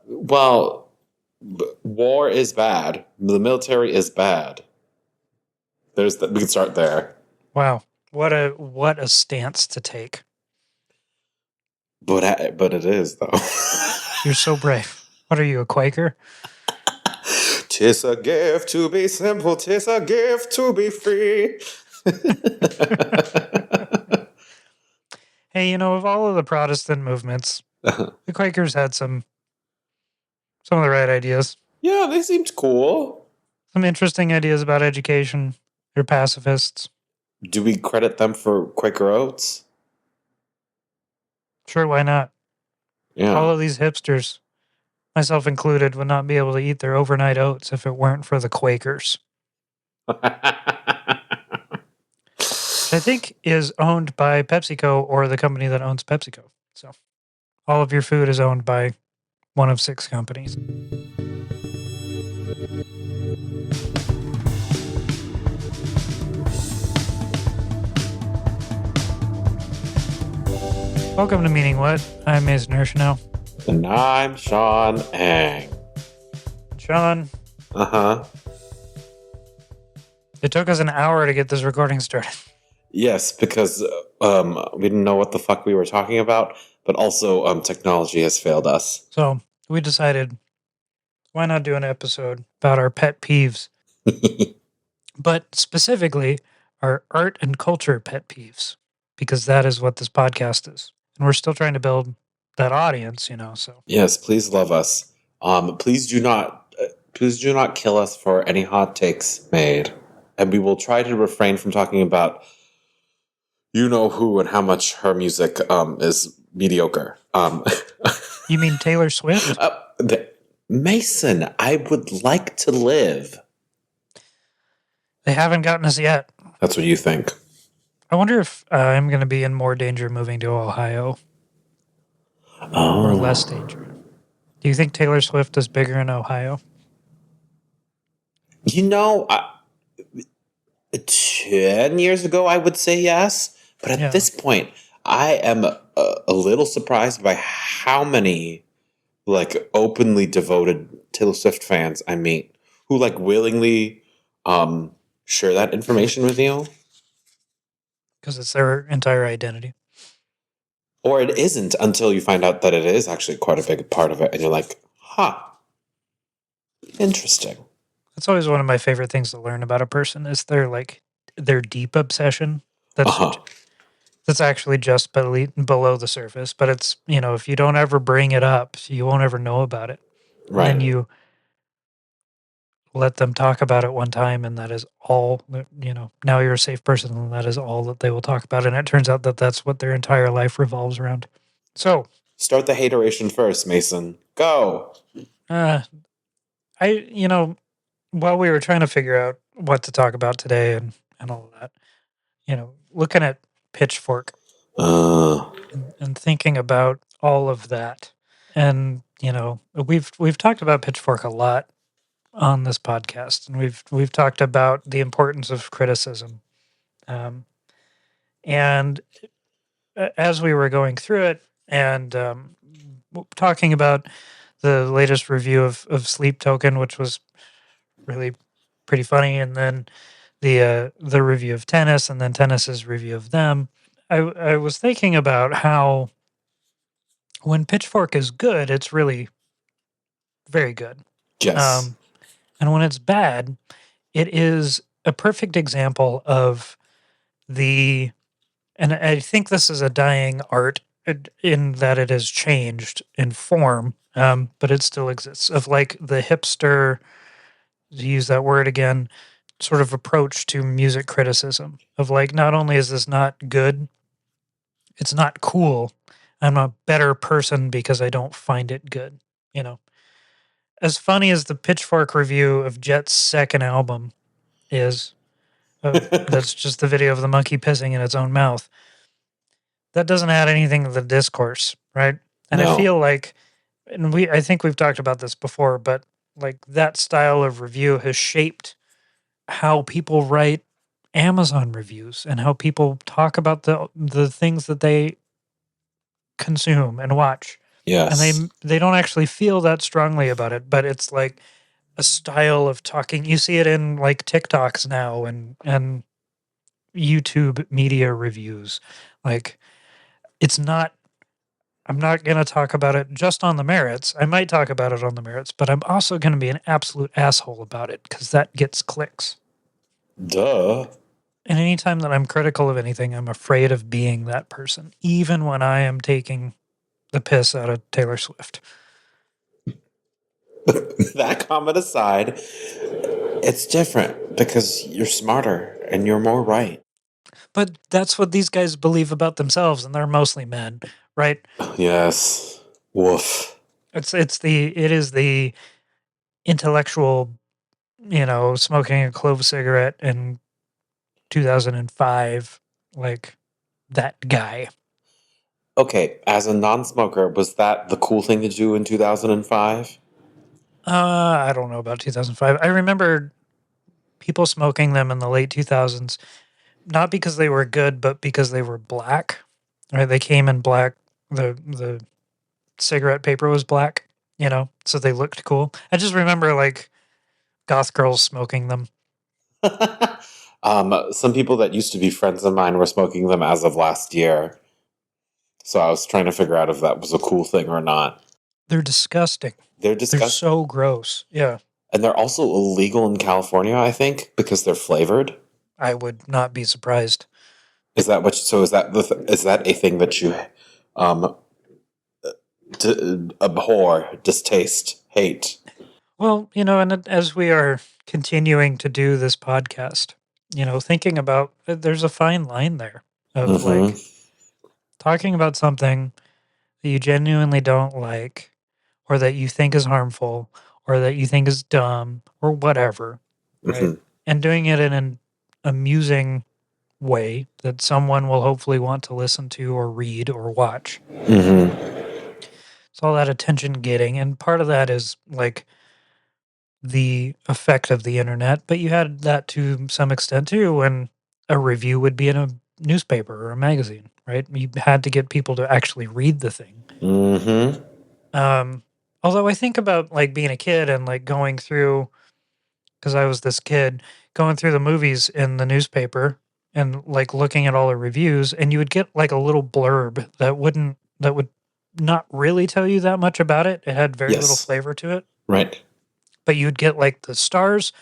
Well, war is bad. The military is bad. We can start there. Wow, what a stance to take. But it is, though. You're so brave. What are you, a Quaker? 'Tis a gift to be simple, 'tis a gift to be free. Hey, of all of the Protestant movements, the Quakers had some of the right ideas. Yeah, they seemed cool. Some interesting ideas about education. They're pacifists. Do we credit them for Quaker Oats? Sure, why not? Yeah. All of these hipsters, myself included, would not be able to eat their overnight oats if it weren't for the Quakers. Which I think is owned by PepsiCo or the company that owns PepsiCo. So all of your food is owned by one of 6 companies. Welcome to Meaning What? I'm Mason Hershenow. And I'm Sean Ang. Sean. Uh-huh. It took us an hour to get this recording started. Yes, because we didn't know what the fuck we were talking about, but also technology has failed us. So we decided, why not do an episode about our pet peeves? But specifically, our art and culture pet peeves, because that is what this podcast is. And we're still trying to build that audience, so. Yes, please love us. Please do not kill us for any hot takes made. And we will try to refrain from talking about you know who and how much her music is mediocre. You mean Taylor Swift? Mason, I would like to live. They haven't gotten us yet. That's what you think. I wonder if I'm going to be in more danger moving to Ohio. Or less danger. Do you think Taylor Swift is bigger in Ohio? 10 years ago, I would say yes. But at this point, I am a little surprised by how many openly devoted Taylor Swift fans I meet who willingly share that information with you. Because it's their entire identity. Or it isn't until you find out that it is actually quite a big part of it. And you're like, huh, interesting. That's always one of my favorite things to learn about a person is their deep obsession. That's actually just below the surface. But it's, if you don't ever bring it up, you won't ever know about it. Right. And you let them talk about it one time, and that is all, now you're a safe person, and that is all that they will talk about. And it turns out that that's what their entire life revolves around. So. Start the hateration first, Mason. Go. While we were trying to figure out what to talk about today and all of that, looking at Pitchfork and thinking about all of that. And, we've talked about Pitchfork a lot on this podcast, and we've talked about the importance of criticism. And as we were going through it and talking about the latest review of Sleep Token, which was really pretty funny, and then the review of Tennis, and then Tennis's review of them, I was thinking about how when Pitchfork is good, it's really very good. Yes. And when it's bad, it is a perfect example of and I think this is a dying art in that it has changed in form, but it still exists, of the hipster, to use that word again, sort of approach to music criticism of not only is this not good, it's not cool. I'm a better person because I don't find it good, As funny as the Pitchfork review of Jet's second album is, that's just the video of the monkey pissing in its own mouth. That doesn't add anything to the discourse, right? And no. I feel I think we've talked about this before, but that style of review has shaped how people write Amazon reviews and how people talk about the things that they consume and watch. And Yes. they don't actually feel that strongly about it, but it's like a style of talking. You see it in like TikToks now and YouTube media reviews. Like it's not I'm not going to talk about it just on the merits. I might talk about it on the merits, but I'm also going to be an absolute asshole about it because that gets clicks. Duh. And anytime that I'm critical of anything, I'm afraid of being that person, even when I am taking the piss out of Taylor Swift. That comment aside, it's different because you're smarter and you're more right. But that's what these guys believe about themselves, and they're mostly men, right? Yes. Woof. It is the intellectual, smoking a clove cigarette in 2005, like that guy. Okay, as a non-smoker, was that the cool thing to do in 2005? I don't know about 2005. I remember people smoking them in the late 2000s, not because they were good, but because they were black. Right? They came in black. The cigarette paper was black, so they looked cool. I just remember like goth girls smoking them. Some people that used to be friends of mine were smoking them as of last year. So I was trying to figure out if that was a cool thing or not. They're disgusting. They're They're disgusting. so gross. Yeah. And they're also illegal in California, I think, because they're flavored. I would not be surprised. Is that what? So is that a thing that you um abhor, distaste, hate? Well, and as we are continuing to do this podcast, thinking about there's a fine line there of Mm-hmm. like talking about something that you genuinely don't like or that you think is harmful or that you think is dumb or whatever, right? Mm-hmm. And doing it in an amusing way that someone will hopefully want to listen to or read or watch. Mm-hmm. It's all that attention getting. And part of that is like the effect of the internet, but you had that to some extent too when a review would be in a newspaper or a magazine, right? You had to get people to actually read the thing. Mm-hmm. Um, Although I think about like being a kid and like going through, because I was this kid, going through the movies in the newspaper and like looking at all the reviews, and you would get like a little blurb that would not really tell you that much about it. It had very little Yes. flavor to it, Right. but you'd get like the stars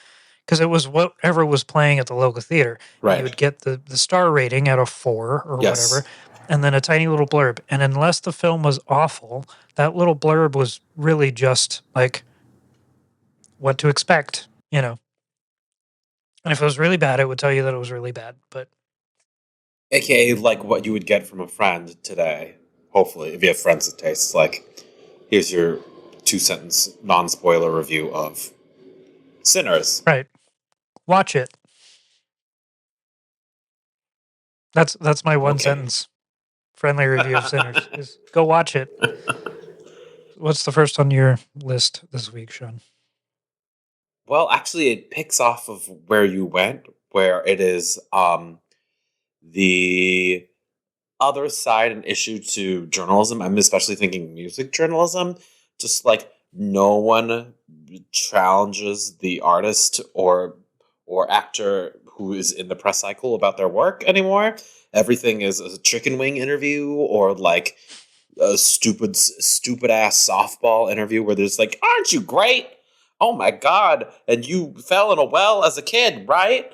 because it was whatever was playing at the local theater. And you Right. would get the star rating out of 4 or whatever, Yes. and then a tiny little blurb. And unless the film was awful, that little blurb was really just like what to expect, And if it was really bad, it would tell you that it was really bad. But AKA like what you would get from a friend today. Hopefully, if you have friends that taste like, here's your 2 sentence non-spoiler review of Sinners. right, watch it. That's my one Okay. sentence friendly review of Sinners is go watch it. What's the first on your list this week, Sean? Well, actually, it picks off of where you went, where it is the other side and issue to journalism. I'm especially thinking music journalism. Just like no one challenges the artist or actor who is in the press cycle about their work anymore. Everything is a chicken wing interview or like a stupid ass softball interview where there's like, "Aren't you great? Oh my god! And you fell in a well as a kid, right?"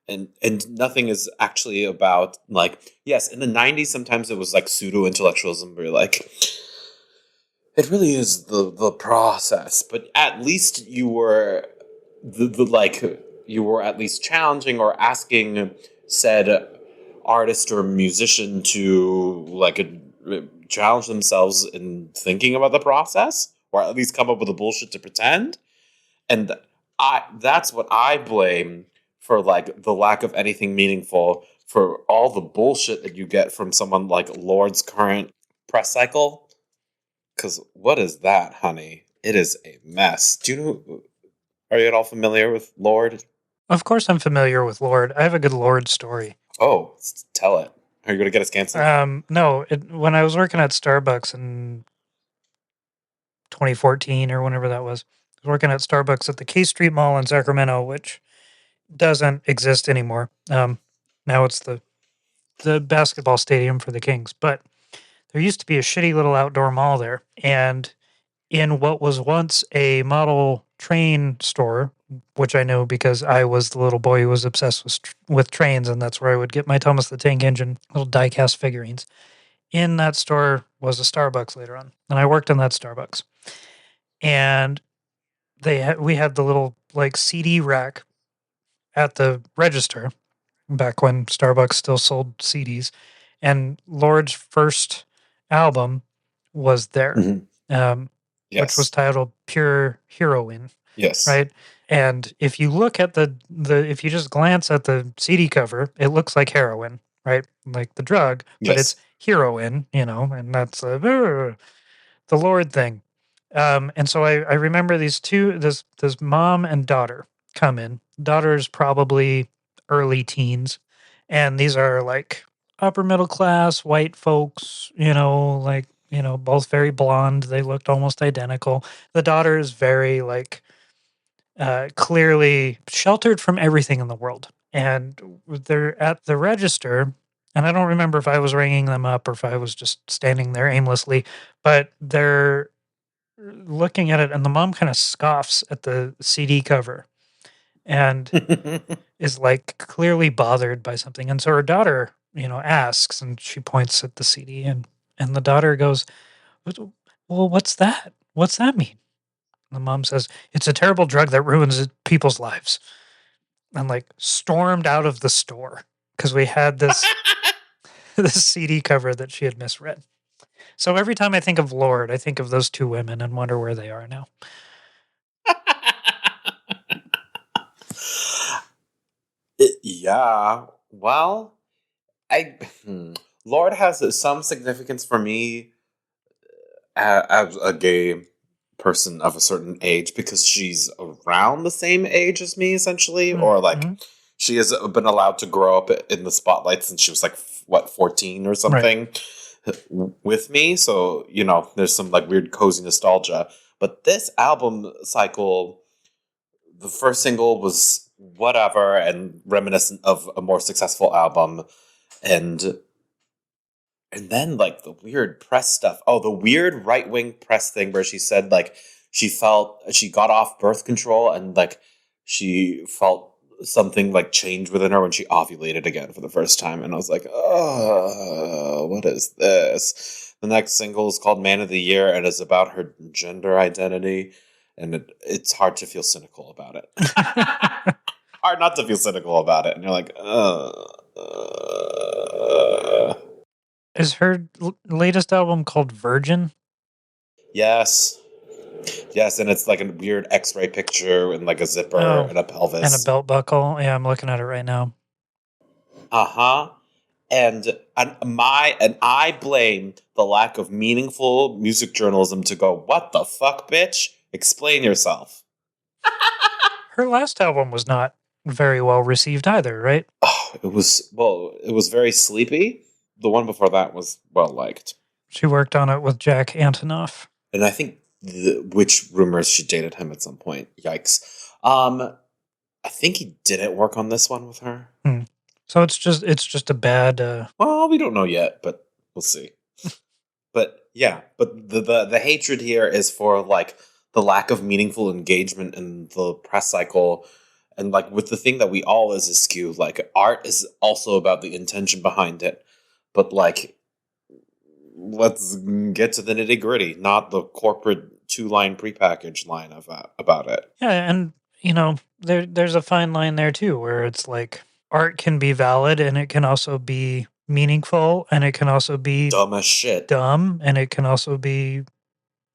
And nothing is actually about like, yes, in the 90s sometimes it was like pseudo intellectualism where you're like, it really is the process, but at least you were the like you were at least challenging or asking said artist or musician to like challenge themselves in thinking about the process or at least come up with a bullshit to pretend. And that's what I blame for like the lack of anything meaningful for all the bullshit that you get from someone like Lord's current press cycle. Because what is that, honey? It is a mess. Do you know? Are you at all familiar with Lord? Of course, I'm familiar with Lord. I have a good Lord story. Oh, tell it. Are you going to get us canceled? No, when I was working at Starbucks in 2014 or whenever that was. I was working at Starbucks at the K Street Mall in Sacramento, which doesn't exist anymore. Now it's the basketball stadium for the Kings, but there used to be a shitty little outdoor mall there, and in what was once a model train store, which I know because I was the little boy who was obsessed with trains, and that's where I would get my Thomas the Tank Engine little die-cast figurines. In that store was a Starbucks later on, and I worked in that Starbucks. And we had the little like CD rack at the register back when Starbucks still sold CDs, and Lord's first album was there. Which was titled Pure Heroine. Yes. Right? And if you look at if you just glance at the CD cover, it looks like heroin, right? Like the drug, but it's heroin, and that's the Lord thing. And so I remember these two, this mom and daughter come in. Daughter's probably early teens, and these are like upper middle class white folks, both very blonde. They looked almost identical. The daughter is very clearly sheltered from everything in the world. And they're at the register, and I don't remember if I was ringing them up or if I was just standing there aimlessly, but they're looking at it, and the mom kind of scoffs at the CD cover and is like clearly bothered by something. And so her daughter, asks, and she points at the CD, and the daughter goes, "Well, what's that? What's that mean?" And the mom says, "It's a terrible drug that ruins people's lives." And like stormed out of the store because we had this this CD cover that she had misread. So every time I think of Lord, I think of those two women and wonder where they are now. Yeah. Well, Lord has some significance for me as a gay person of a certain age because she's around the same age as me, essentially, or like she has been allowed to grow up in the spotlight since she was like 14 or something with me. So there's some like weird cozy nostalgia. But this album cycle, the first single was whatever and reminiscent of a more successful album, and then like the weird press stuff. Oh, the weird right-wing press thing where she said like she got off birth control and like she felt something like change within her when she ovulated again for the first time. And I was like, oh, what is this? The next single is called Man of the Year and is about her gender identity. And it's hard to feel cynical about it. Hard not to feel cynical about it. And you're like, Is her latest album called Virgin? Yes. Yes, and it's like a weird X-ray picture and like a zipper and a pelvis. And a belt buckle. Yeah, I'm looking at it right now. Uh-huh. And I blame the lack of meaningful music journalism to go, what the fuck, bitch? Explain yourself. Her last album was not very well received either, right? Oh, it was very sleepy. The one before that was well liked. She worked on it with Jack Antonoff. And I think which rumors she dated him at some point. Yikes. I think he didn't work on this one with her. So it's just a bad well, we don't know yet, but we'll see. But yeah, but the hatred here is for like the lack of meaningful engagement in the press cycle. And like with the thing that we all as a skew, like art is also about the intention behind it. But like, let's get to the nitty gritty, not the corporate 2-line prepackaged line about it. Yeah, and there's a fine line there too, where it's like art can be valid and it can also be meaningful and it can also be dumb as shit. Dumb, and it can also be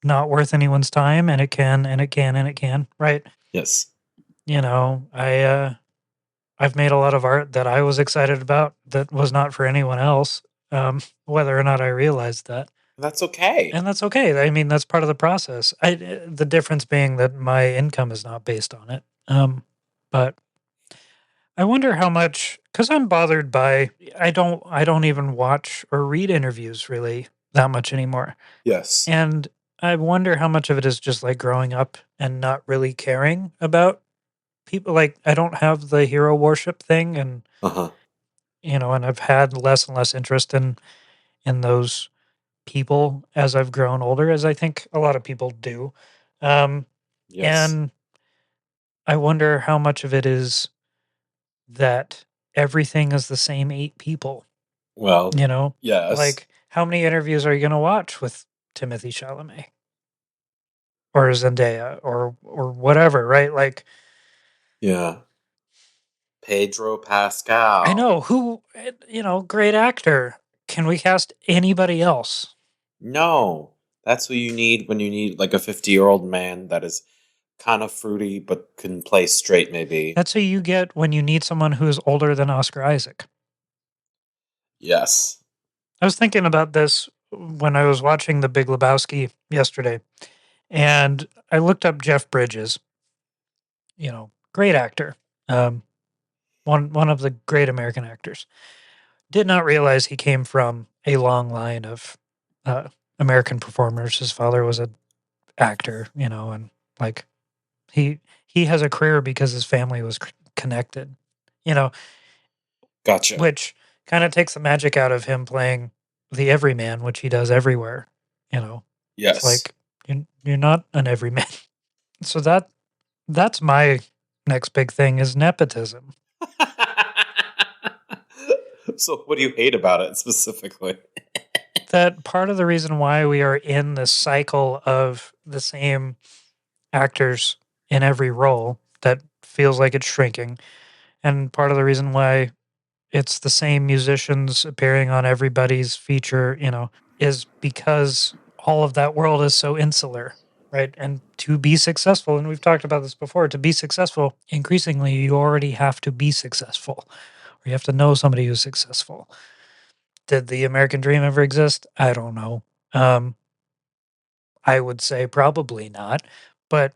not worth anyone's time, and it can, right? Yes. I've made a lot of art that I was excited about that was not for anyone else, whether or not I realized that. That's okay. And that's okay. I mean, that's part of the process. The difference being that my income is not based on it. But I wonder how much, because I'm bothered by, I don't even watch or read interviews really that much anymore. Yes. And I wonder how much of it is just like growing up and not really caring about people. Like, I don't have the hero worship thing, and Uh-huh. and I've had less and less interest in those people as I've grown older, as I think a lot of people do. Um, Yes. and I wonder how much of it is that everything is the same 8 people, Well, you know? yes. Like, how many interviews are you gonna watch with Timothy Chalamet or Zendaya or whatever, right? Like, Yeah. Pedro I Pascal. know great actor. Can we cast anybody else? No. That's what you need when you need like a 50-year-old man that is kind of fruity but can play straight maybe. That's who you get when you need someone who is older than Oscar Isaac. Yes. I was thinking about this when I was watching The Big Lebowski yesterday, and I looked up Jeff Bridges, great actor. Um, one of the great American actors. Did not realize he came from a long line of uh, American performers. His father was an actor, and like he has a career because his family was connected, you know, Gotcha. which kind of takes the magic out of him playing the everyman, which he does everywhere. It's Yes. like you're not an everyman. So that's my next big thing is nepotism. So what do you hate about it specifically? That part of the reason why we are in this cycle of the same actors in every role that feels like it's shrinking, and part of the reason why it's the same musicians appearing on everybody's feature, is because all of that world is so insular, right? And to be successful, and we've talked about this before, to be successful, increasingly you already have to be successful, or you have to know somebody who's successful. Did the American dream ever exist? I don't know. Um, I would say probably not, but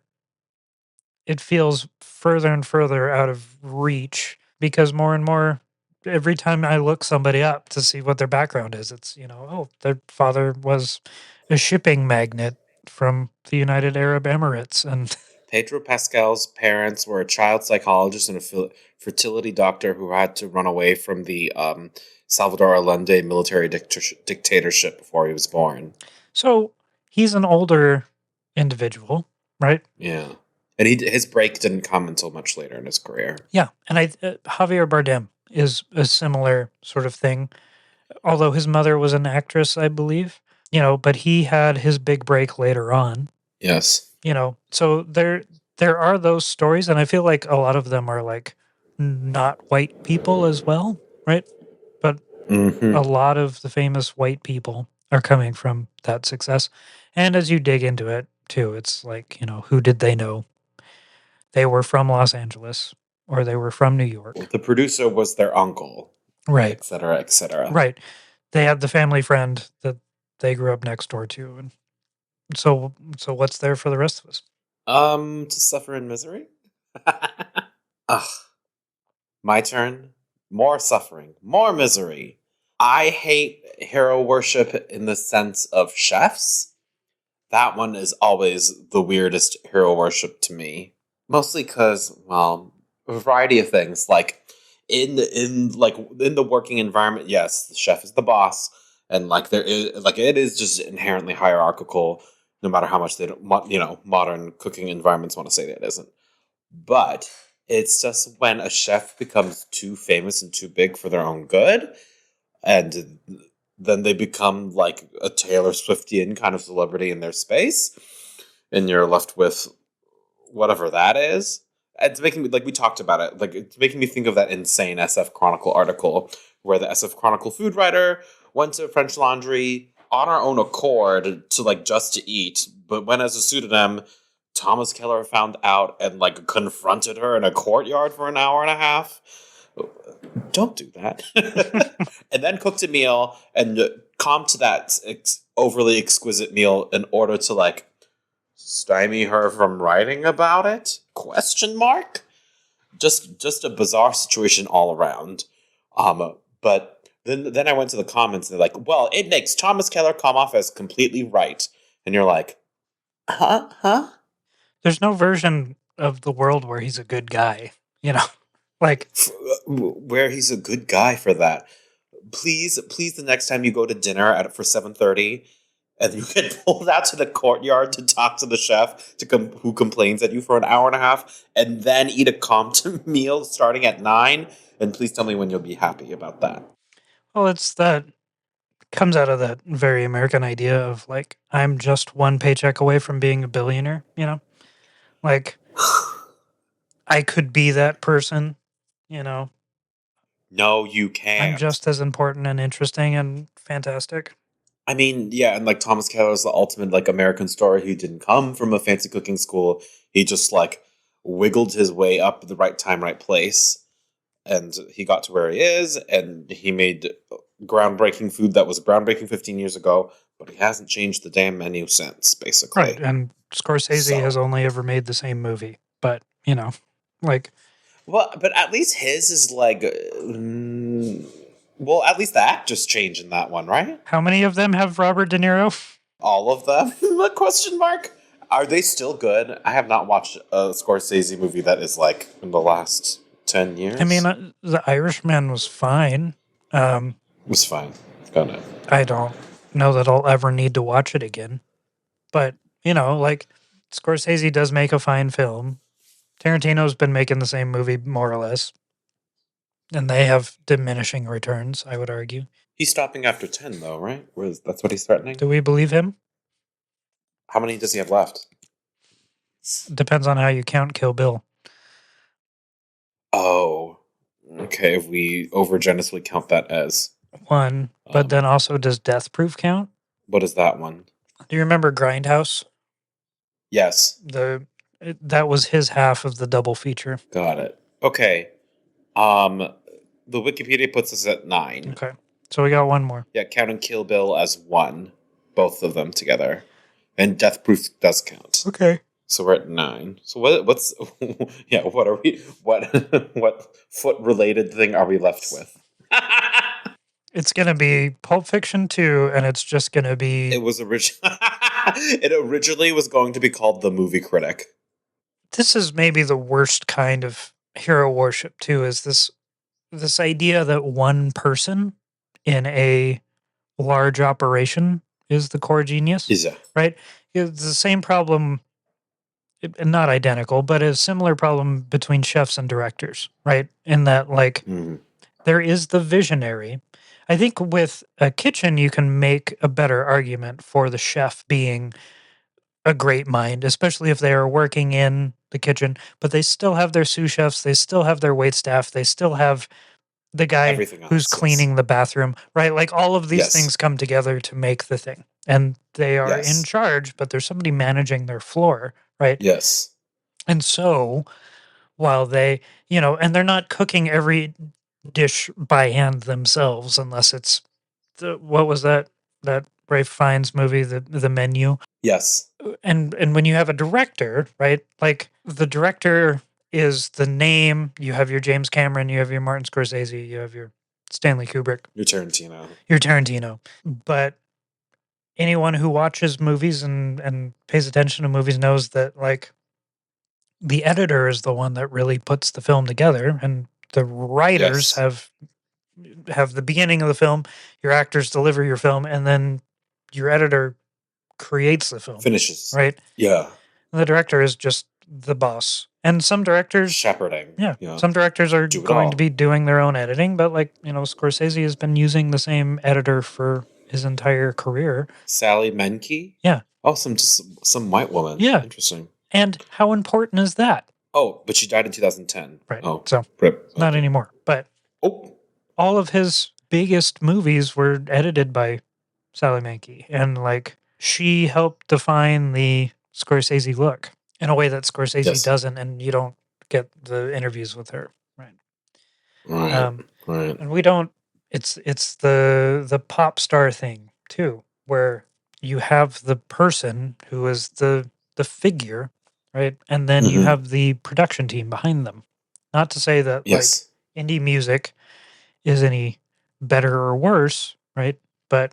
it feels further and further out of reach because more and more every time I look somebody up to see what their background is, it's, oh, their father was a shipping magnate from the United Arab Emirates. And Pedro Pascal's parents were a child psychologist and a fertility doctor who had to run away from the Salvador Allende military dictatorship before he was born. so he's an older individual, right? Yeah. And his break didn't come until much later in his career. Yeah. And Javier Bardem is a similar sort of thing, although his mother was an actress, I believe, but he had his big break later on. Yes. So there are those stories, and I feel like a lot of them are like not white people as well, right? But Mm-hmm. a lot of the famous white people are coming from that success. And as you dig into it too, it's like, who did they know? They were from Los Angeles or they were from New York. The producer was their uncle, Right. etc., etc. Right. They had the family friend that they grew up next door to. And so what's there for the rest of us? To suffer in misery? Ugh. My turn. More suffering, more misery. I hate hero worship in the sense of chefs. That one is always the weirdest hero worship to me. Mostly because, well, a variety of things. Like in the working environment, yes, the chef is the boss, and like there is like it is just inherently hierarchical. No matter how much they don't, modern cooking environments want to say that it isn't. But it's just when a chef becomes too famous and too big for their own good, and then they become like a Taylor Swiftian kind of celebrity in their space, and you're left with whatever that is. It's making me like we talked about it. Like it's making me think of that insane SF Chronicle article where the SF Chronicle food writer went to French Laundry on our own accord to like just to eat, but when as a pseudonym, Thomas Keller found out and like confronted her in a courtyard for an hour and a half. Don't do that. And then cooked a meal and comped to that overly exquisite meal in order to like stymie her from writing about it? Question mark. Just a bizarre situation all around. But then I went to the comments and they're like, well, it makes Thomas Keller come off as completely right, and you're like, Huh? There's no version of the world where he's a good guy, you know? Like, Where he's a good guy for that. Please, please, the next time you go to dinner at for 7:30, and you get pulled out to the courtyard to talk to the chef who complains at you for an hour and a half, and then eat a comped meal starting at 9. And please tell me when you'll be happy about that. well, it's that comes out of that very American idea of like, I'm just one paycheck away from being a billionaire, you know? Like, I could be that person, you know? No, you I'm can't. just as important and interesting and fantastic. I mean, yeah, and like Thomas Keller's the ultimate like American story. He didn't come from a fancy cooking school. He just like wiggled his way up at the right time, right place, and he got to where he is, and he made groundbreaking food that was groundbreaking 15 years ago, but he hasn't changed the damn menu since, basically. Right. And Scorsese has So, only ever made the same movie. But, you know, like, well, but at least his is like, well, at least the actors change in that one, right? how many of them have Robert De Niro? All of them? Question mark. Are they still good? I have not watched a Scorsese movie that is like in the last 10 years. I mean, The Irishman was fine. It was fine. Got it. I don't know that I'll ever need to watch it again. But, you know, like, Scorsese does make a fine film. Tarantino's been making the same movie, more or less. And they have diminishing returns, I would argue. He's stopping after 10, though, right? That's what he's threatening? Do we believe him? How many does he have left? Depends on how you count Kill Bill. Oh, okay. If we overgenerously count that as One, but then also does Death Proof count? what is that one? Do you remember Grindhouse? Yes, That was his half of the double feature. got it. Okay. The Wikipedia puts us at 9. Okay, so we got one more. Yeah, counting Kill Bill as 1, both of them together, and Death Proof does count. Okay. So we're at 9. So what's yeah? What are we? What foot related thing are we left with? It's gonna be Pulp Fiction 2, and it's just gonna be. It was It originally was going to be called The Movie Critic. This is maybe the worst kind of hero worship too. Is this idea that one person in a large operation is the core genius? Yeah. Right. It's the same problem. Not identical, but a similar problem between chefs and directors, right? In that, like, there is the visionary. I think with a kitchen, you can make a better argument for the chef being a great mind, especially if they are working in the kitchen, but they still have their sous chefs, they still have their wait staff, they still have the guy Everything who's else, cleaning yes. the bathroom, right? Like all of these Yes. things come together to make the thing. And they are Yes. in charge, but there's somebody managing their floor, right? Yes. And so while they, and they're not cooking every dish by hand themselves unless it's what was that Ralph Fiennes movie, the Menu. Yes. And when you have a director, right? Like the director is the name. You have your James Cameron, you have your Martin Scorsese, you have your Stanley Kubrick, Your Tarantino. your Tarantino. But anyone who watches movies and pays attention to movies knows that, like, the editor is the one that really puts the film together, and the writers Yes. have the beginning of the film, your actors deliver your film, and then your editor creates the film. Finishes. Right? Yeah. And the director is just the boss. And some directors Shepherding. Yeah. Some directors are going to be doing their own editing, but like, Scorsese has been using the same editor for his entire career. Sally Menke? Yeah. Oh, some white woman. Yeah. Interesting. And how important is that? Oh, but she died in 2010. Right. Oh, so rip. Not anymore. But all of his biggest movies were edited by Sally Menke, and like she helped define the Scorsese look in a way that Scorsese doesn't, and you don't get the interviews with her. Right. Right. And we don't. It's the pop star thing too, where you have the person who is the figure, right, and then you have the production team behind them. Not to say that like indie music is any better or worse, right? But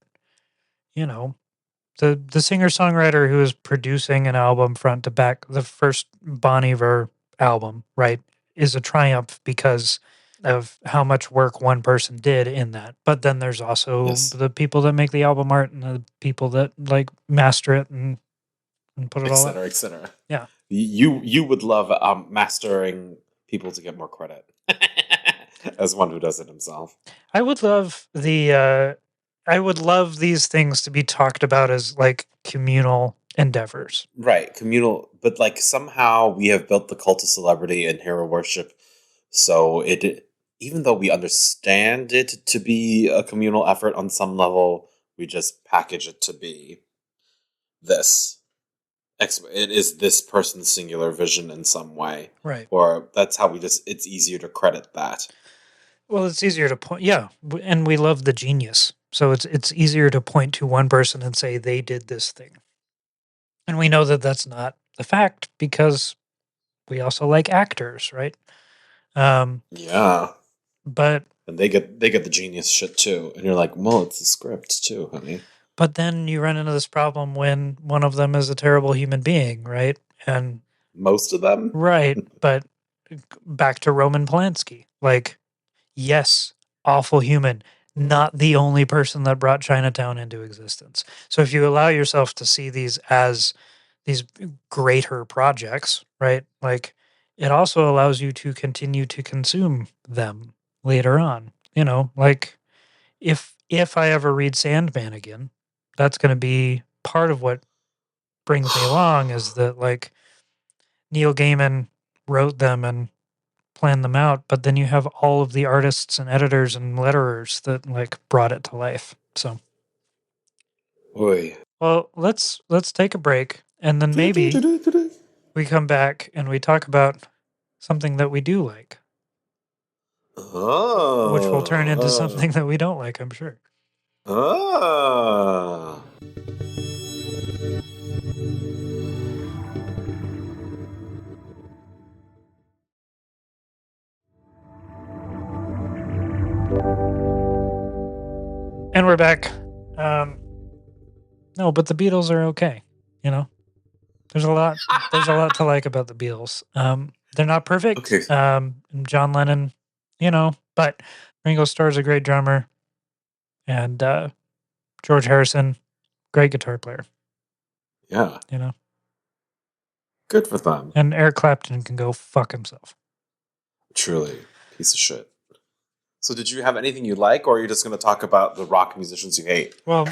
the singer-songwriter who is producing an album front to back, the first Bon Iver album, right, is a triumph because of how much work one person did in that. But then there's also Yes. the people that make the album art and the people that like master it and put it all up. Et cetera. Yeah. You would love mastering people to get more credit as one who does it himself. I would love these things to be talked about as like communal endeavors. Right, communal, but like somehow we have built the cult of celebrity and hero worship, so even though we understand it to be a communal effort on some level, we just package it to be this. It is this person's singular vision in some way. Right. Or that's how it's easier to credit that. Well, it's easier to point, yeah, and we love the genius. So it's easier to point to one person and say they did this thing. And we know that that's not the fact because we also like actors, right? Yeah. But and they get the genius shit too. And you're like, well, it's the script too, honey. But then you run into this problem when one of them is a terrible human being, right? And most of them? Right. But back to Roman Polanski. Like, yes, awful human, not the only person that brought Chinatown into existence. So if you allow yourself to see these as these greater projects, right? Like, it also allows you to continue to consume them later on. You know, like if I ever read Sandman again, that's going to be part of what brings me along is that like Neil Gaiman wrote them and planned them out, but then you have all of the artists and editors and letterers that like brought it to life. So, Oy. well, let's take a break and then maybe we come back and we talk about something that we do like. Oh. Which will turn into something that we don't like, I'm sure. Oh. And we're back. No, but the Beatles are okay. You know, there's a lot to like about the Beatles. They're not perfect. Okay. John Lennon, you know, but Ringo Starr's a great drummer, and George Harrison, great guitar player. Yeah. You know, good for them. And Eric Clapton can go fuck himself. Truly, piece of shit. So did you have anything you like, or are you just going to talk about the rock musicians you hate? Well,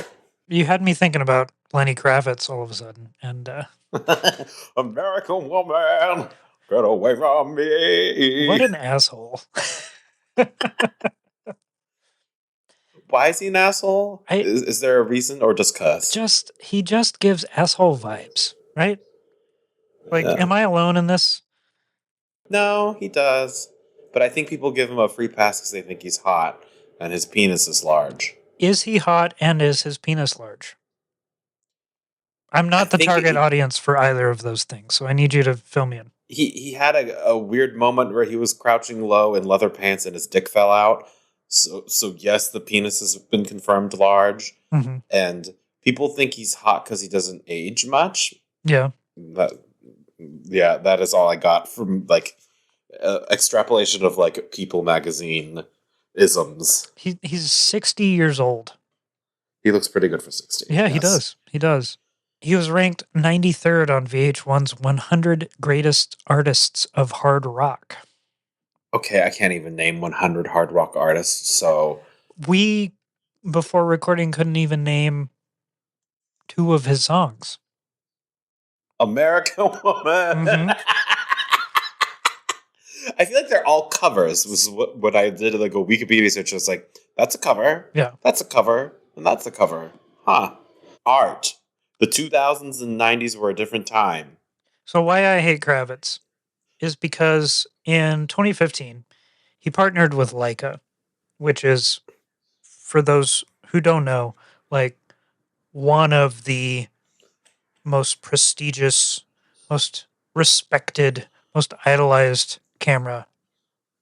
you had me thinking about Lenny Kravitz all of a sudden, and American woman, get away from me. What an asshole. Why is he an asshole? Is there a reason, or just cuss? He just gives asshole vibes, right? Like, am I alone in this? No, he does. But I think people give him a free pass because they think he's hot and his penis is large. Is he hot and is his penis large? I'm not the target audience for either of those things, so I need you to fill me in. He had a weird moment where he was crouching low in leather pants and his dick fell out. So yes, the penis has been confirmed large. Mm-hmm. And people think he's hot because he doesn't age much. Yeah. That is all I got from like extrapolation of like People magazine isms. He's 60 years old. He looks pretty good for 60. Yeah, yes. He does. He was ranked 93rd on VH1's 100 Greatest Artists of Hard Rock. Okay, I can't even name 100 hard rock artists, so... We, before recording, couldn't even name 2 of his songs. American Woman! Mm-hmm. I feel like they're all covers, was what I did, like a Wikipedia search. I was like, that's a cover. Yeah. That's a cover. And that's a cover. Huh. Art. The 2000s and 90s were a different time. So why I hate Kravitz is because in 2015, he partnered with Leica, which is, for those who don't know, like one of the most prestigious, most respected, most idolized camera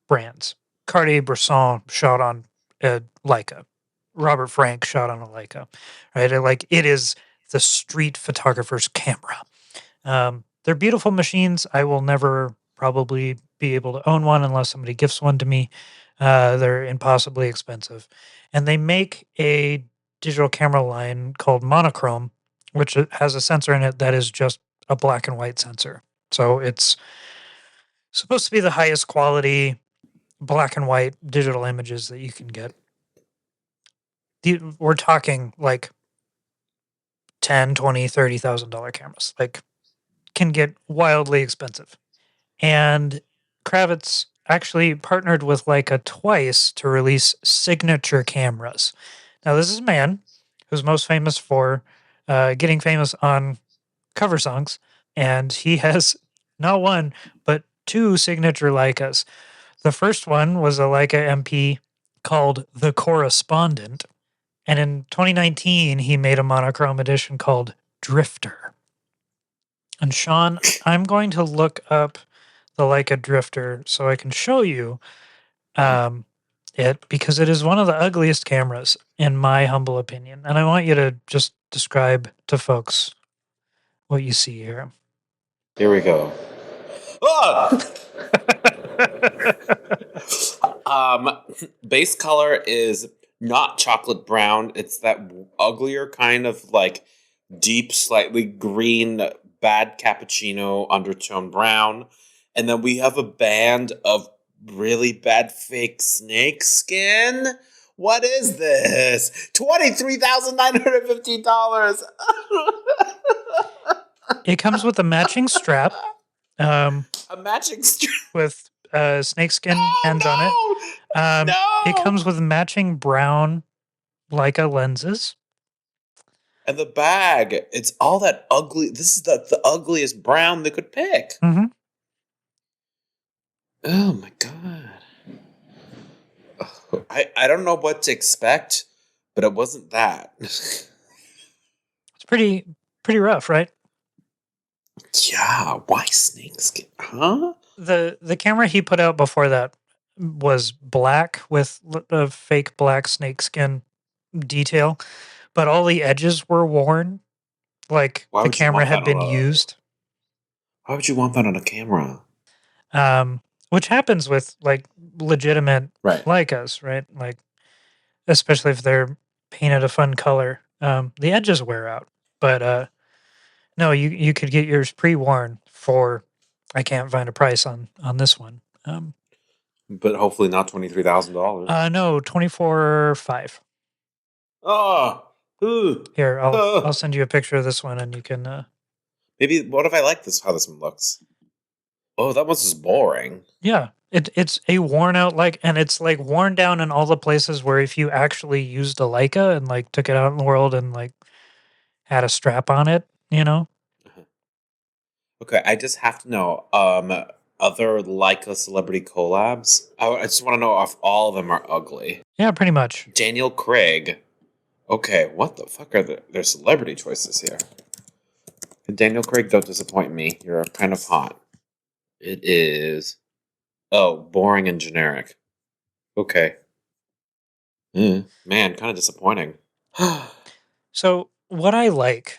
brands. Cartier-Bresson shot on a Leica. Robert Frank shot on a Leica, right? Like, it is the street photographer's camera. They're beautiful machines. I will never probably be able to own one unless somebody gifts one to me. They're impossibly expensive. And they make a digital camera line called monochrome, which has a sensor in it that is just a black and white sensor. So it's supposed to be the highest quality black and white digital images that you can get. We're talking like 10, 20, $30,000 cameras. Like, can get wildly expensive. And Kravitz actually partnered with Leica twice to release signature cameras. Now, this is a man who's most famous for getting famous on cover songs, and he has not one, but two signature Leicas. The first one was a Leica MP called The Correspondent, and in 2019, he made a monochrome edition called Drifter. And Sean, I'm going to look up the Leica Drifter so I can show you it, because it is one of the ugliest cameras, in my humble opinion. And I want you to just describe to folks what you see here. Here we go. Ah! Base color is not chocolate brown. It's that uglier kind of like deep, slightly green, bad cappuccino undertone brown. And then we have a band of really bad fake snake skin. What is this? $23,915. It comes with a matching strap. A matching strap with snakeskin ends on it. No! It comes with matching brown Leica lenses. And the bag, it's all that ugly. This is the ugliest brown they could pick. Mm-hmm. Oh my god. I don't know what to expect, but it wasn't that. It's pretty rough, right? Yeah, why snakeskin? Huh? The camera he put out before that was black with a fake black snakeskin detail, but all the edges were worn, like the camera had been used. Why would you want that on a camera? Which happens with like legitimate Leicas, right? Like, especially if they're painted a fun color, the edges wear out. But no, you could get yours pre-worn for, I can't find a price on this one. But hopefully not $23,000. No, $24,500. Oh, here, I'll send you a picture of this one, and you can. Maybe what if I like this? How this one looks? Oh, that one's just boring. Yeah, it's a worn out and it's like worn down in all the places where if you actually used a Leica and like took it out in the world and like had a strap on it, you know. Okay, I just have to know. Other Leica celebrity collabs. I just want to know if all of them are ugly. Yeah, pretty much. Daniel Craig. Okay, what the fuck are their celebrity choices here? Daniel Craig, don't disappoint me. You're kind of hot. It is. Oh, boring and generic. Okay. Man, kind of disappointing. So, what I like.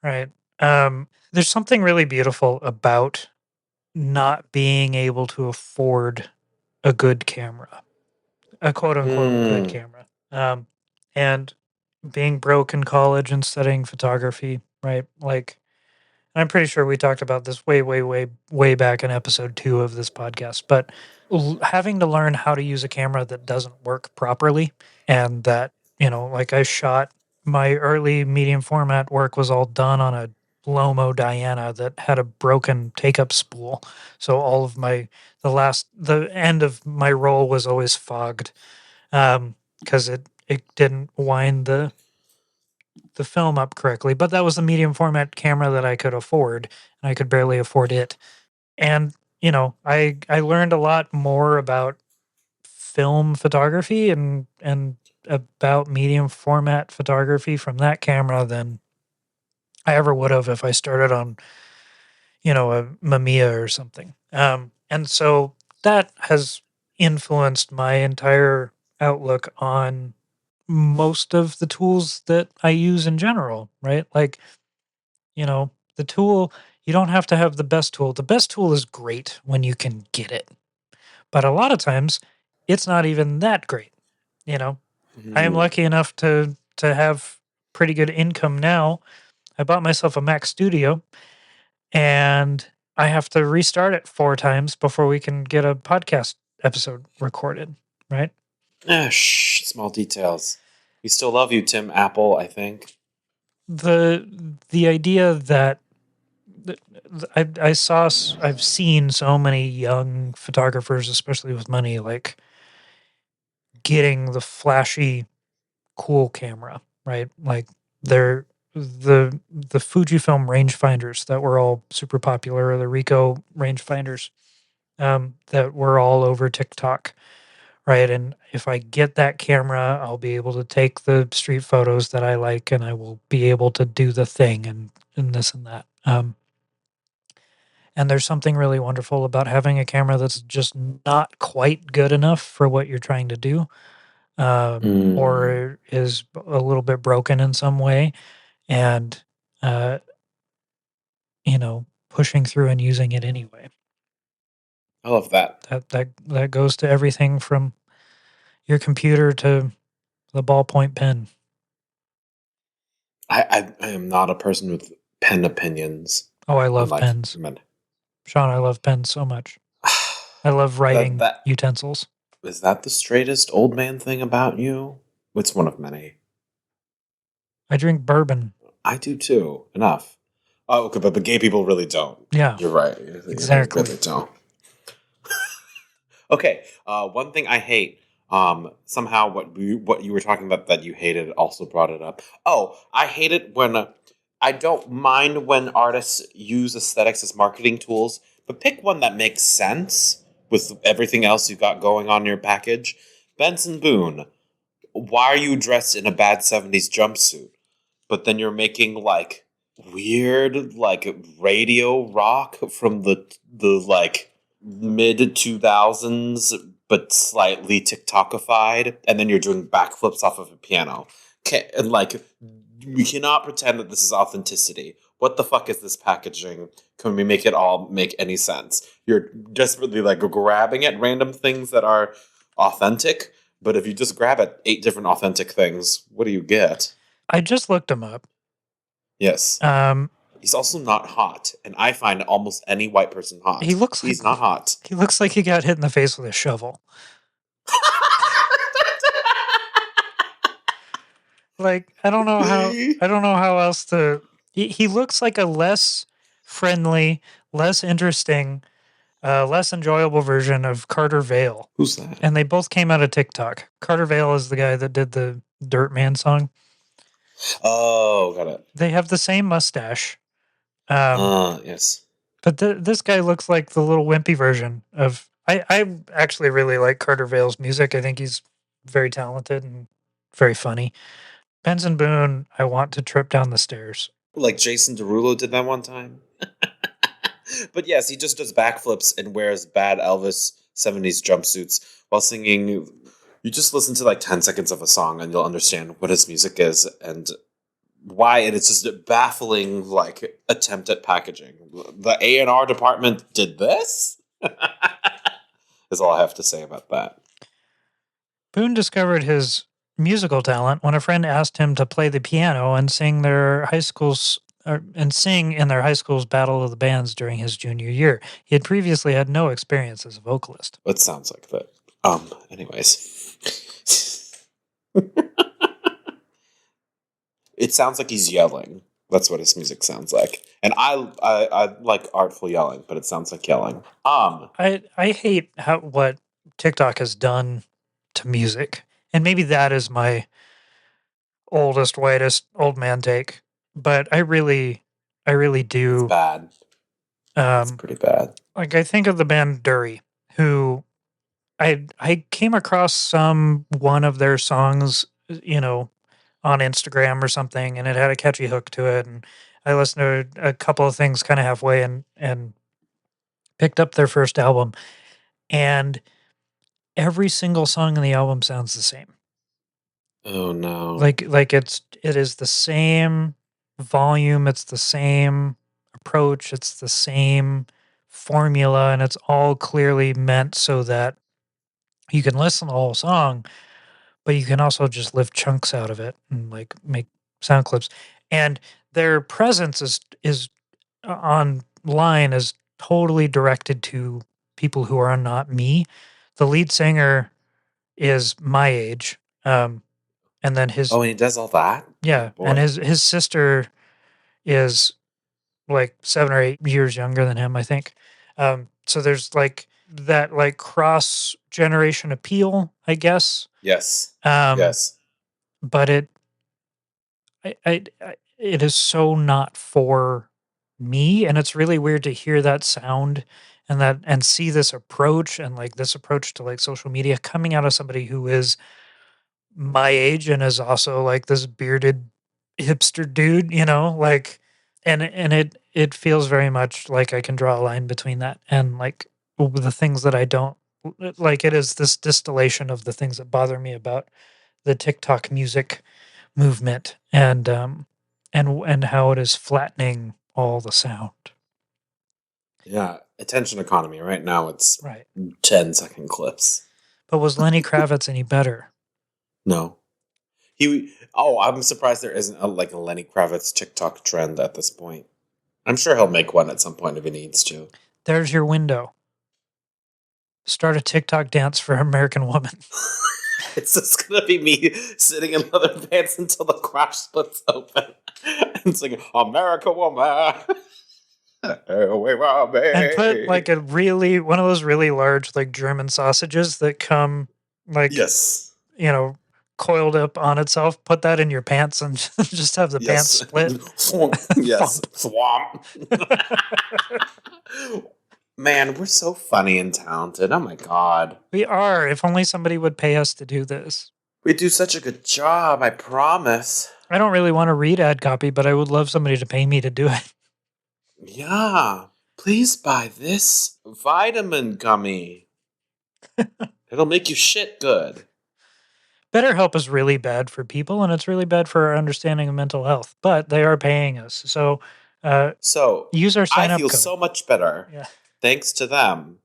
Right. There's something really beautiful about not being able to afford a good camera, a quote unquote good camera. And being broke in college and studying photography, right? Like, I'm pretty sure we talked about this way back in episode 2 of this podcast, but having to learn how to use a camera that doesn't work properly, and that, like, I shot my early medium format work was all done on a Lomo Diana that had a broken take-up spool. So all of the end of my roll was always fogged, because it didn't wind the film up correctly. But that was the medium format camera that I could afford, and I could barely afford it. And I learned a lot more about film photography and about medium format photography from that camera than I ever would have if I started on a Mamiya or something. And so that has influenced my entire outlook on most of the tools that I use in general, right? Like, the tool, you don't have to have the best tool. The best tool is great when you can get it. But a lot of times it's not even that great, you know. I am Hmm. lucky enough to have pretty good income now. I bought myself a Mac Studio and I have to restart it 4 times before we can get a podcast episode recorded, right? Small details. We still love you, Tim Apple, I think. The idea that I've seen so many young photographers, especially with money, like getting the flashy, cool camera, right? Like they're the Fujifilm rangefinders that were all super popular, or the Ricoh rangefinders that were all over TikTok, right? And if I get that camera, I'll be able to take the street photos that I like, and I will be able to do the thing and this and that. And there's something really wonderful about having a camera that's just not quite good enough for what you're trying to do, Mm, or is a little bit broken in some way, and uh, pushing through and using it anyway. I love that. That goes to everything from your computer to the ballpoint pen. I am not a person with pen opinions, Oh, I love unlike pens, men. Sean. I love pens so much. I love that writing that utensils. is that the straightest old man thing about you? It's one of many. I drink bourbon. I do too. Enough. Oh, okay, but gay people really don't. Yeah, You're right. They exactly. really don't. Okay. One thing I hate. Somehow what you were talking about that you hated also brought it up. Oh, I hate it when I don't mind when artists use aesthetics as marketing tools, but pick one that makes sense with everything else you've got going on in your package. Benson Boone, why are you dressed in a bad '70s jumpsuit? But then you're making like weird like radio rock from the like mid 2000s but slightly TikTokified, and then you're doing backflips off of a piano. And like we cannot pretend that this is authenticity. What the fuck is this packaging? Can we make it all make any sense? You're desperately like grabbing at random things that are authentic, but if you just grab at 8 different authentic things, what do you get? I just looked him up. Yes. Um, He's also not hot, and I find almost any white person he hot. looks like He's not hot. he looks like he got hit in the face with a shovel. Like I don't know how else to. He looks like a less friendly, less interesting, less enjoyable version of Carter Vale. Who's that? And they both came out of TikTok. Carter Vale is the guy that did the Dirt Man song. Oh, got it. They have the same mustache. Um, Yes. but this guy looks like the little wimpy version of. I actually really like Carter Vale's music. I think he's very talented and very funny. Benson Boone, I want to trip down the stairs. Like Jason Derulo did that one time. But yes, he just does backflips and wears bad Elvis '70s jumpsuits while singing. You just listen to like 10 seconds of a song and you'll understand what his music is and why it is just a baffling like attempt at packaging. The A&R department did this? Is all I have to say about that. Boone discovered his musical talent when a friend asked him to play the piano and sing in their high school's battle of the bands during his junior year. He had previously had no experience as a vocalist. It sounds like that. Anyways. It sounds like he's yelling. That's what his music sounds like. And I like artful yelling, but it sounds like yelling. I hate what TikTok has done to music. And maybe that is my oldest, whitest old man take. But I really It's do. bad. It's Um, pretty bad. like I think of the band Dury, who I came across some one of their songs, on Instagram or something, and it had a catchy hook to it, and I listened to a couple of things kind of halfway and picked up their first album, and every single song in the album sounds the same. Oh no. Like it is the same volume, it's the same approach, it's the same formula, and it's all clearly meant so that you can listen to the whole song, but you can also just lift chunks out of it and like make sound clips. And their presence is online is totally directed to people who are not me. The lead singer is my age. And then his Oh, and he does all that? Oh yeah, and boy. his sister is like 7 or 8 years younger than him, I think. So there's like that like cross generation appeal, I guess. Yes. Um, Yes. but it is so not for me, and it's really weird to hear that sound and see this approach and like this approach to like social media coming out of somebody who is my age and is also like this bearded hipster dude, like and it feels very much like I can draw a line between that and like the things that I don't like. It is this distillation of the things that bother me about the TikTok music movement and how it is flattening all the sound. Yeah. Attention economy. Right now it's Right. 10-second clips. But was Lenny Kravitz any better? No. I'm surprised there isn't like a Lenny Kravitz TikTok trend at this point. I'm sure he'll make one at some point if he needs to. There's your window. Start a TikTok dance for American Woman. It's just gonna be me sitting in leather pants until the crash splits open and singing "America Woman." And put like one of those really large like German sausages that come like Yes. Coiled up on itself. Put that in your pants and just have the pants Yes. split. Yes. Swamp. Man, we're so funny and talented. Oh my god. We are. If only somebody would pay us to do this. We do such a good job, I promise. I don't really want to read ad copy, but I would love somebody to pay me to do it. Yeah. Please buy this vitamin gummy. It'll make you shit good. BetterHelp is really bad for people, and it's really bad for our understanding of mental health, but they are paying us. So use our I sign up feel code. so much better. Yeah. Thanks to them.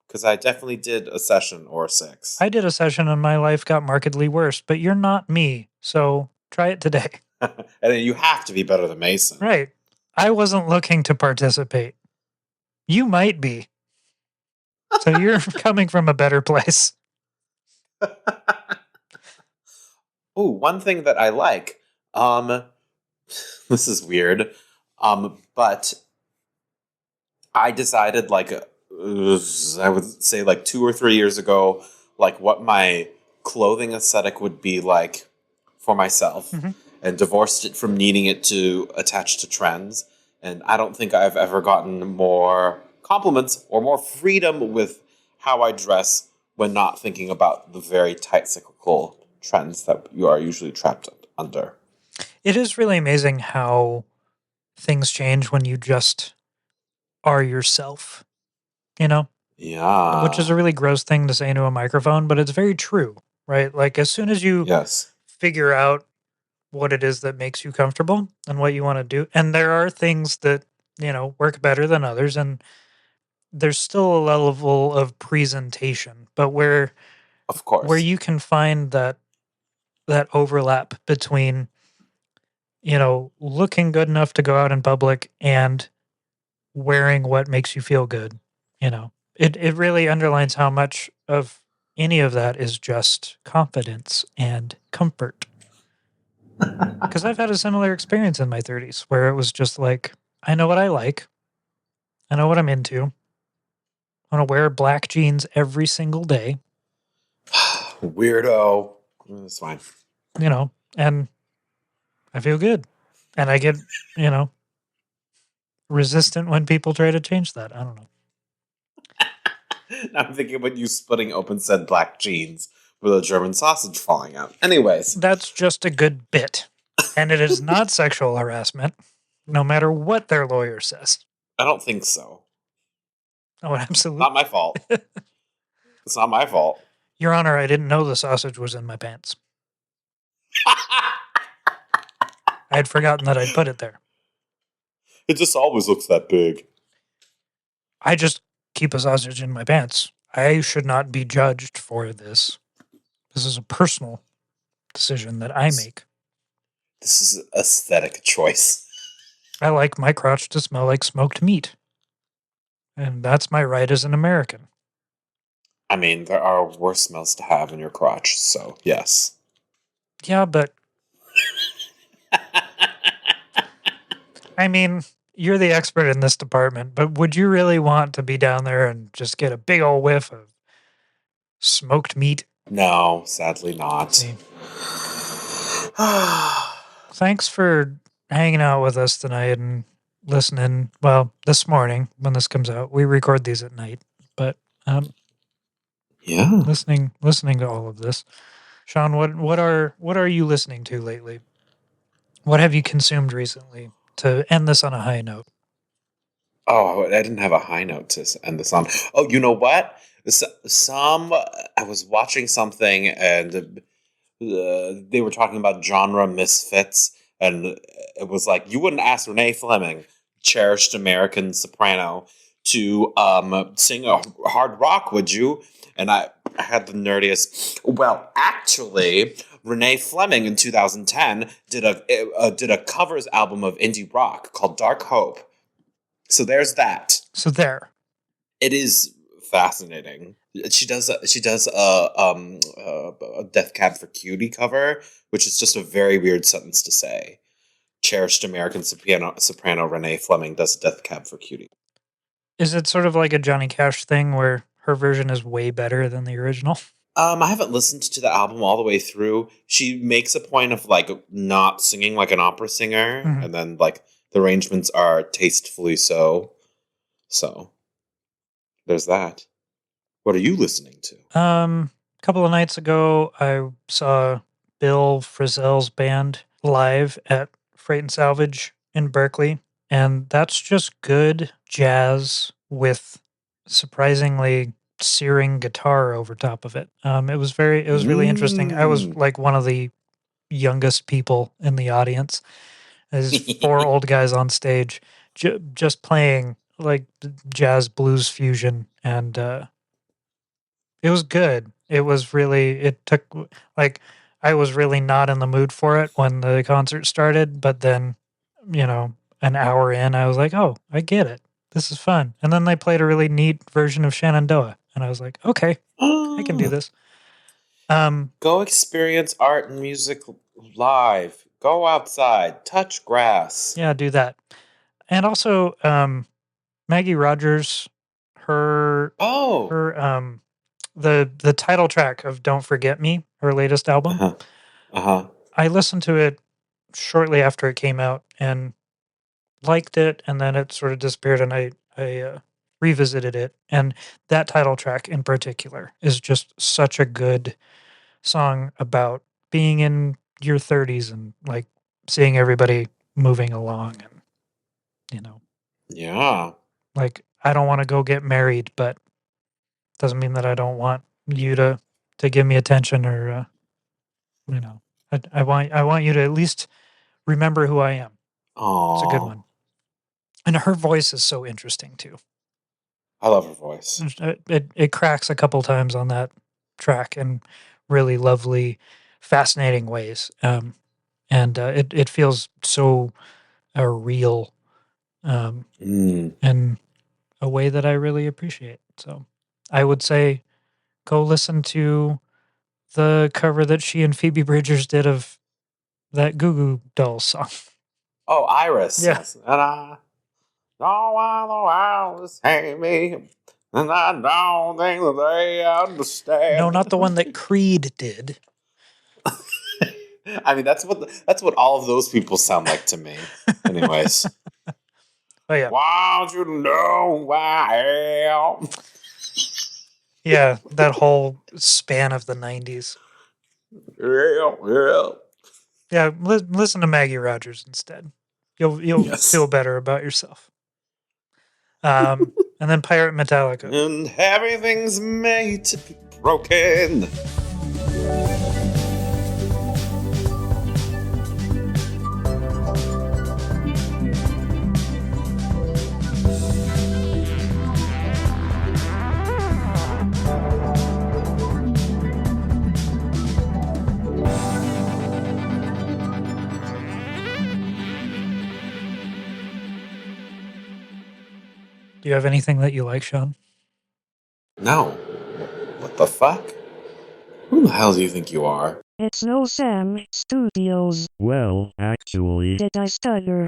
Because I definitely did a session or 6. I did a session and my life got markedly worse, but you're not me. So try it today. And then you have to be better than Mason. Right. I wasn't looking to participate. You might be. So you're coming from a better place. Oh, one thing that I like, this is weird, but I decided I would say like 2 or 3 years ago, like what my clothing aesthetic would be like for myself, and divorced it from needing it to attach to trends. And I don't think I've ever gotten more compliments or more freedom with how I dress when not thinking about the very tight cyclical trends that you are usually trapped under. It is really amazing how things change when you just are yourself, Yeah. Which is a really gross thing to say into a microphone, but it's very true, right? Like as soon as you Yes. figure out what it is that makes you comfortable and what you want to do, and there are things that, work better than others, and there's still a level of presentation, but where Of course. you can find that overlap between, looking good enough to go out in public and wearing what makes you feel good, it really underlines how much of any of that is just confidence and comfort. Because I've had a similar experience in my 30s where it was just like, I know what I like. I know what I'm into. I want to wear black jeans every single day, Weirdo. It's fine. and I feel good. And I get, resistant when people try to change that. I don't know. I'm thinking about you splitting open said black jeans with a German sausage falling out. Anyways. That's just a good bit. And it is not sexual harassment, no matter what their lawyer says. I don't think so. Oh, absolutely. Not my fault. It's not my fault. Your Honor, I didn't know the sausage was in my pants. I had forgotten that I'd put it there. It just always looks that big. I just keep a sausage in my pants. I should not be judged for this. This is a personal decision that I make. This is an aesthetic choice. I like my crotch to smell like smoked meat. And that's my right as an American. I mean, there are worse smells to have in your crotch, so yes. Yeah, but I mean, you're the expert in this department, but would you really want to be down there and just get a big old whiff of smoked meat? No, sadly not. See. Thanks for hanging out with us tonight and listening. Well, this morning when this comes out, we record these at night, but yeah, listening to all of this. Sean, what are you listening to lately? What have you consumed recently to end this on a high note? Oh, I didn't have a high note to end this on. Oh, you know what? I was watching something and they were talking about genre misfits, and it was like, you wouldn't ask Renee Fleming, cherished American soprano, to sing a hard rock, would you? And I had the nerdiest. Well, actually, Renee Fleming in 2010 did a covers album of indie rock called Dark Hope. So there's that. So there. It is fascinating. She does a Death Cab for Cutie cover, which is just a very weird sentence to say. Cherished American soprano Renee Fleming does Death Cab for Cutie. Is it sort of like a Johnny Cash thing where her version is way better than the original? I haven't listened to the album all the way through. She makes a point of like not singing like an opera singer, and then like the arrangements are tastefully so. So there's that. What are you listening to? A couple of nights ago, I saw Bill Frisell's band live at Freight and Salvage in Berkeley, and that's just good jazz with surprisingly searing guitar over top of it. It was really interesting. I was like one of the youngest people in the audience. There's 4 old guys on stage just playing like jazz blues fusion, and it was good. It took, like, I was really not in the mood for it when the concert started, but then, an hour in, I was like, oh, I get it. This is fun. And then they played a really neat version of Shenandoah, and I was like, okay, I can do this. Go experience art and music live. Go outside. Touch grass. Yeah, do that. And also, Maggie Rogers, the title track of Don't Forget Me, her latest album. I listened to it shortly after it came out and liked it, and then it sort of disappeared, and I revisited it. And that title track in particular is just such a good song about being in your 30s and like seeing everybody moving along, and yeah, like, I don't want to go get married, but doesn't mean that I don't want you to give me attention, or I want you to at least remember who I am. Aww. It's a good one. And her voice is so interesting too. I love her voice. It cracks a couple times on that track in really lovely, fascinating ways. And it feels so real, in a way that I really appreciate. So I would say go listen to the cover that she and Phoebe Bridgers did of that Goo Goo Dolls song. Oh, Iris. Yeah. Yes. And I don't want the world to hate me, and I don't think that they understand. No, not the one that Creed did. I mean, that's what all of those people sound like to me. Anyways. Oh yeah. Want you to know why I am. Yeah, that whole span of the 90s. Yeah. Yeah, listen to Maggie Rogers instead. You'll feel better about yourself. And then Pirate Metallica. And everything's made to be broken. Do you have anything that you like, Sean? No. What the fuck? Who the hell do you think you are? It's no Sam Studios. Well, actually, Did I stutter?